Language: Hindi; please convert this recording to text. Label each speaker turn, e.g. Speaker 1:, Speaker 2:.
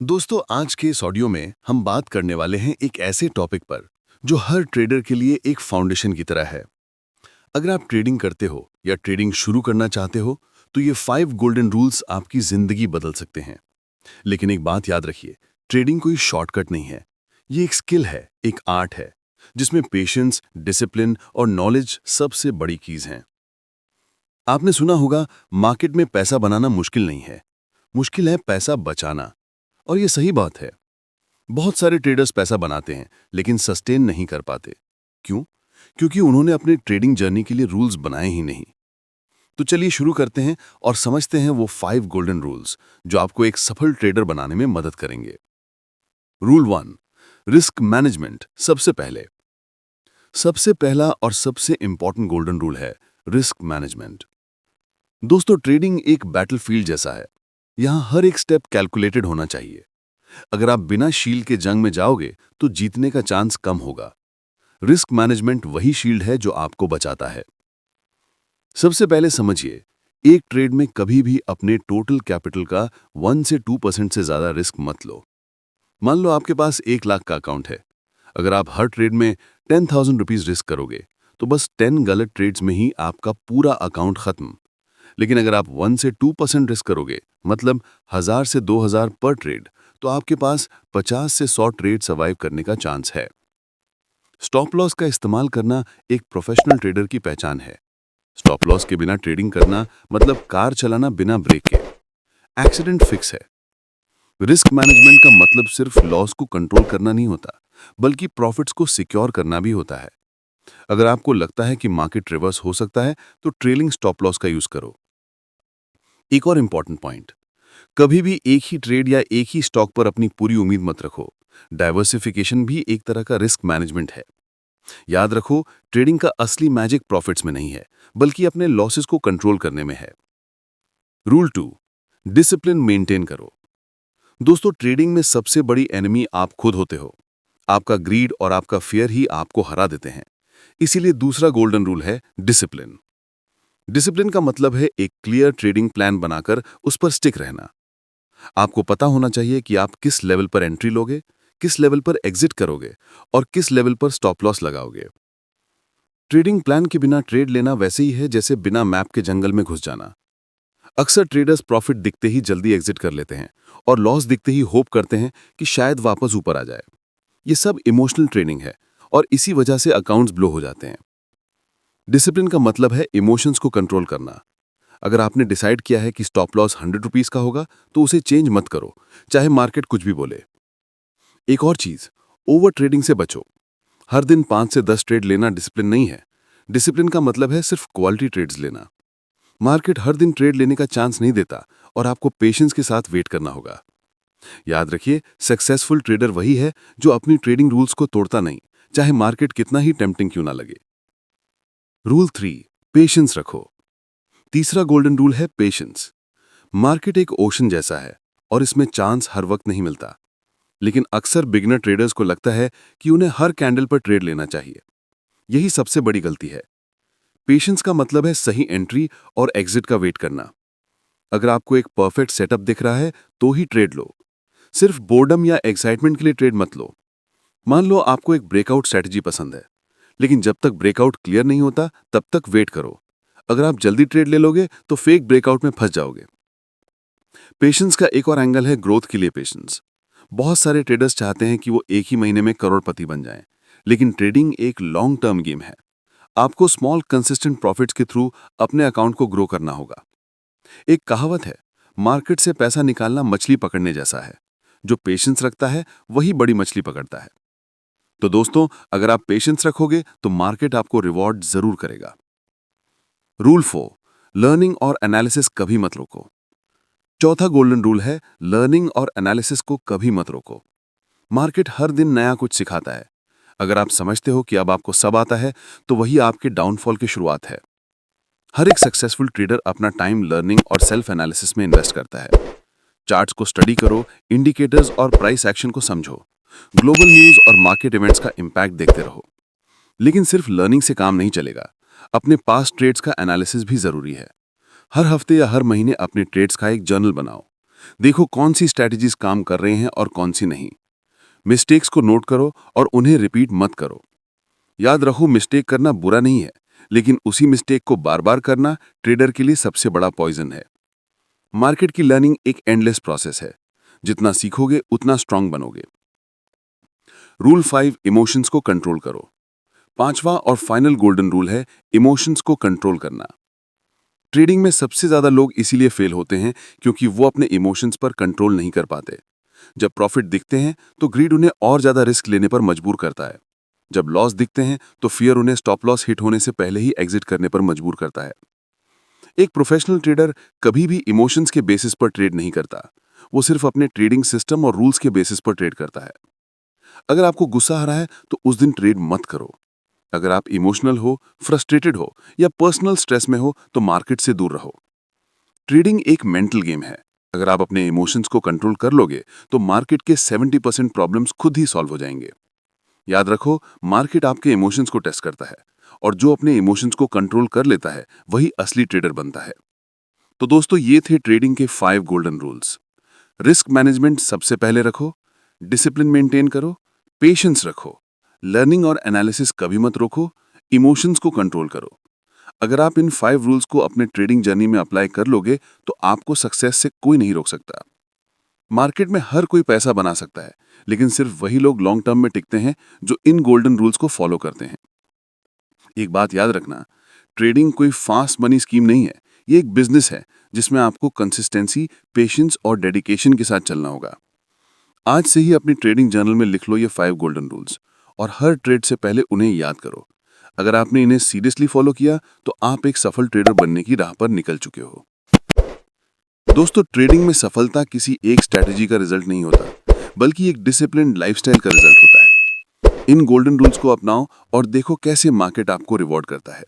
Speaker 1: दोस्तों, आज के इस ऑडियो में हम बात करने वाले हैं एक ऐसे टॉपिक पर जो हर ट्रेडर के लिए एक फाउंडेशन की तरह है। अगर आप ट्रेडिंग करते हो या ट्रेडिंग शुरू करना चाहते हो तो ये 5 गोल्डन रूल्स आपकी जिंदगी बदल सकते हैं। लेकिन एक बात याद रखिए, ट्रेडिंग कोई शॉर्टकट नहीं है। ये एक स्किल है, एक आर्ट है, जिसमें पेशेंस, डिसिप्लिन और नॉलेज सबसे बड़ी कीज हैं। आपने सुना होगा, मार्केट में पैसा बनाना मुश्किल नहीं है, मुश्किल है पैसा बचाना। और ये सही बात है। बहुत सारे ट्रेडर्स पैसा बनाते हैं लेकिन सस्टेन नहीं कर पाते। क्यों? क्योंकि उन्होंने अपने ट्रेडिंग जर्नी के लिए रूल्स बनाए ही नहीं। तो चलिए शुरू करते हैं और समझते हैं वो 5 गोल्डन रूल्स जो आपको एक सफल ट्रेडर बनाने में मदद करेंगे। Rule 1, risk management. सबसे पहला और सबसे इंपॉर्टेंट गोल्डन रूल है रिस्क मैनेजमेंट। दोस्तों, ट्रेडिंग एक बैटलफील्ड जैसा है। यहां हर एक स्टेप कैलकुलेटेड होना चाहिए। अगर आप बिना शील्ड के जंग में जाओगे तो जीतने का चांस कम होगा। रिस्क मैनेजमेंट वही शील्ड है जो आपको बचाता है। सबसे पहले समझिए, एक ट्रेड में कभी भी अपने टोटल कैपिटल का 1 से 2% से ज्यादा रिस्क मत लो। मान लो आपके पास 1 लाख का अकाउंट है। अगर आप हर ट्रेड में 10,000 रुपीज रिस्क करोगे तो बस 10 गलत ट्रेड्स में ही आपका पूरा अकाउंट खत्म। लेकिन अगर आप 1 से 2% रिस्क करोगे, मतलब 1,000 से 2,000 पर ट्रेड, तो आपके पास 50 से 100 ट्रेड सर्वाइव करने का चांस है। स्टॉप लॉस का इस्तेमाल करना एक प्रोफेशनल ट्रेडर की पहचान है। स्टॉप लॉस के बिना ट्रेडिंग करना मतलब कार चलाना बिना ब्रेक के। एक्सीडेंट फिक्स है। रिस्क मैनेजमेंट का मतलब सिर्फ लॉस को कंट्रोल करना नहीं होता, बल्कि प्रॉफिट्स को सिक्योर करना भी होता है। अगर आपको लगता है कि मार्केट रिवर्स हो सकता है तो ट्रेलिंग स्टॉप लॉस का यूज करो। एक और इंपॉर्टेंट पॉइंट, कभी भी एक ही ट्रेड या एक ही स्टॉक पर अपनी पूरी उम्मीद मत रखो। डाइवर्सिफिकेशन भी एक तरह का रिस्क मैनेजमेंट है। याद रखो, ट्रेडिंग का असली मैजिक प्रॉफिट्स में नहीं है, बल्कि अपने लॉसेस को कंट्रोल करने में है। रूल 2, डिसिप्लिन मेंटेन करो। दोस्तों, ट्रेडिंग में सबसे बड़ी एनिमी आप खुद होते हो। आपका ग्रीड और आपका फियर ही आपको हरा देते हैं। इसीलिए दूसरा गोल्डन रूल है डिसिप्लिन। डिसिप्लिन का मतलब है एक क्लियर ट्रेडिंग प्लान बनाकर उस पर स्टिक रहना। आपको पता होना चाहिए कि आप किस लेवल पर एंट्री लोगे, किस लेवल पर एग्जिट करोगे और किस लेवल पर स्टॉप लॉस लगाओगे। ट्रेडिंग प्लान के बिना ट्रेड लेना वैसे ही है जैसे बिना मैप के जंगल में घुस जाना। अक्सर ट्रेडर्स प्रॉफिट दिखते ही जल्दी एग्जिट कर लेते हैं और लॉस दिखते ही होप करते हैं कि शायद वापस ऊपर आ जाए। ये सब इमोशनल ट्रेडिंग है और इसी वजह से अकाउंट्स ब्लो हो जाते हैं। डिसिप्लिन का मतलब है इमोशंस को कंट्रोल करना। अगर आपने डिसाइड किया है कि स्टॉप लॉस 100 रुपीज का होगा तो उसे चेंज मत करो, चाहे मार्केट कुछ भी बोले। एक और चीज, ओवर ट्रेडिंग से बचो। हर दिन 5 से 10 ट्रेड लेना डिसिप्लिन नहीं है। डिसिप्लिन का मतलब है सिर्फ क्वालिटी ट्रेड्स लेना। मार्केट हर दिन ट्रेड लेने का चांस नहीं देता और आपको पेशेंस के साथ वेट करना होगा। याद रखिए, सक्सेसफुल ट्रेडर वही है जो अपनी ट्रेडिंग रूल्स को तोड़ता नहीं, चाहे मार्केट कितना ही टेम्पटिंग क्यों ना लगे। रूल 3, पेशेंस रखो। तीसरा गोल्डन रूल है पेशेंस। मार्केट एक ओशन जैसा है और इसमें चांस हर वक्त नहीं मिलता। लेकिन अक्सर बिगिनर ट्रेडर्स को लगता है कि उन्हें हर कैंडल पर ट्रेड लेना चाहिए। यही सबसे बड़ी गलती है। पेशेंस का मतलब है सही एंट्री और एग्जिट का वेट करना। अगर आपको एक परफेक्ट सेटअप दिख रहा है तो ही ट्रेड लो। सिर्फ बोर्डम या एक्साइटमेंट के लिए ट्रेड मत लो। मान लो आपको एक ब्रेकआउट स्ट्रेटजी पसंद है, लेकिन जब तक ब्रेकआउट क्लियर नहीं होता तब तक वेट करो। अगर आप जल्दी ट्रेड ले लोगे तो फेक ब्रेकआउट में फंस जाओगे। पेशेंस का एक और एंगल है ग्रोथ के लिए पेशेंस। बहुत सारे ट्रेडर्स चाहते हैं कि वो एक ही महीने में करोड़पति बन जाएं, लेकिन ट्रेडिंग एक लॉन्ग टर्म गेम है। आपको स्मॉल कंसिस्टेंट प्रॉफिट्स के थ्रू अपने अकाउंट को ग्रो करना होगा। एक कहावत है, मार्केट से पैसा निकालना मछली पकड़ने जैसा है। जो पेशेंस रखता है वही बड़ी मछली पकड़ता है। तो दोस्तों, अगर आप पेशेंस रखोगे तो मार्केट आपको रिवॉर्ड जरूर करेगा। रूल 4, लर्निंग और एनालिसिस कभी मत रोको। चौथा गोल्डन रूल है लर्निंग और एनालिसिस को कभी मत रोको। मार्केट हर दिन नया कुछ सिखाता है। अगर आप समझते हो कि अब आपको सब आता है तो वही आपके डाउनफॉल की शुरुआत है। हर एक सक्सेसफुल ट्रेडर अपना टाइम लर्निंग और सेल्फ एनालिसिस में इन्वेस्ट करता है। चार्ट्स को स्टडी करो, इंडिकेटर्स और प्राइस एक्शन को समझो, ग्लोबल न्यूज और मार्केट इवेंट्स का इंपैक्ट देखते रहो। लेकिन सिर्फ लर्निंग से काम नहीं चलेगा। अपने पास्ट ट्रेड्स का एनालिसिस भी जरूरी है। हर हफ्ते या हर महीने अपने ट्रेड्स का एक जर्नल बनाओ। देखो कौन सी स्ट्रैटेजीज काम कर रहे हैं और कौन सी नहीं। मिस्टेक्स को नोट करो और उन्हें रिपीट मत करो। याद रखो, मिस्टेक करना बुरा नहीं है, लेकिन उसी मिस्टेक को बार बार करना ट्रेडर के लिए सबसे बड़ा पॉइजन है। मार्केट की लर्निंग एक एंडलेस प्रोसेस है। जितना सीखोगे उतना स्ट्रांग बनोगे। रूल 5, इमोशंस को कंट्रोल करो। पांचवा और फाइनल गोल्डन रूल है इमोशंस को कंट्रोल करना। ट्रेडिंग में सबसे ज्यादा लोग इसीलिए फेल होते हैं क्योंकि वो अपने इमोशंस पर कंट्रोल नहीं कर पाते। जब प्रॉफिट दिखते हैं तो ग्रीड उन्हें और ज्यादा रिस्क लेने पर मजबूर करता है। जब लॉस दिखते हैं तो फियर उन्हें स्टॉप लॉस हिट होने से पहले ही एग्जिट करने पर मजबूर करता है। एक प्रोफेशनल ट्रेडर कभी भी इमोशंस के बेसिस पर ट्रेड नहीं करता। वो सिर्फ अपने ट्रेडिंग सिस्टम और रूल्स के बेसिस पर ट्रेड करता है। अगर आपको गुस्सा आ रहा है तो उस दिन ट्रेड मत करो। अगर आप इमोशनल हो, फ्रस्ट्रेटेड हो या पर्सनल स्ट्रेस में हो तो मार्केट से दूर रहो। ट्रेडिंग एक मेंटल गेम है। अगर आप अपने इमोशंस को कंट्रोल कर लोगे तो मार्केट के 70% प्रॉब्लम्स खुद ही सॉल्व हो जाएंगे। याद रखो, मार्केट आपके इमोशंस को टेस्ट करता है और जो अपने इमोशंस को कंट्रोल कर लेता है वही असली ट्रेडर बनता है। तो दोस्तों, ये थे ट्रेडिंग के 5 गोल्डन रूल्स। रिस्क मैनेजमेंट सबसे पहले रखो, डिसिप्लिन मेंटेन करो, पेशेंस रखो, लर्निंग और एनालिसिस कभी मत रोको, इमोशंस को कंट्रोल करो। अगर आप इन 5 रूल्स को अपने ट्रेडिंग जर्नी में अप्लाई कर लोगे तो आपको सक्सेस से कोई नहीं रोक सकता। मार्केट में हर कोई पैसा बना सकता है, लेकिन सिर्फ वही लोग लॉन्ग टर्म में टिकते हैं जो इन गोल्डन रूल्स को फॉलो करते हैं। एक बात याद रखना, ट्रेडिंग कोई फास्ट मनी स्कीम नहीं है। ये एक बिजनेस है जिसमें आपको कंसिस्टेंसी, पेशेंस और डेडिकेशन के साथ चलना होगा। आज से ही अपनी ट्रेडिंग जर्नल में लिख लो ये 5 गोल्डन रूल्स और हर ट्रेड से पहले उन्हें याद करो। अगर आपने इन्हें सीरियसली फॉलो किया तो आप एक सफल ट्रेडर बनने की राह पर निकल चुके हो। दोस्तों, ट्रेडिंग में सफलता किसी एक स्ट्रैटेजी का रिजल्ट नहीं होता, बल्कि एक डिसिप्लिन्ड लाइफस्टाइल का रिजल्ट होता है। इन गोल्डन रूल्स को अपनाओ और देखो कैसे मार्केट आपको रिवॉर्ड करता है।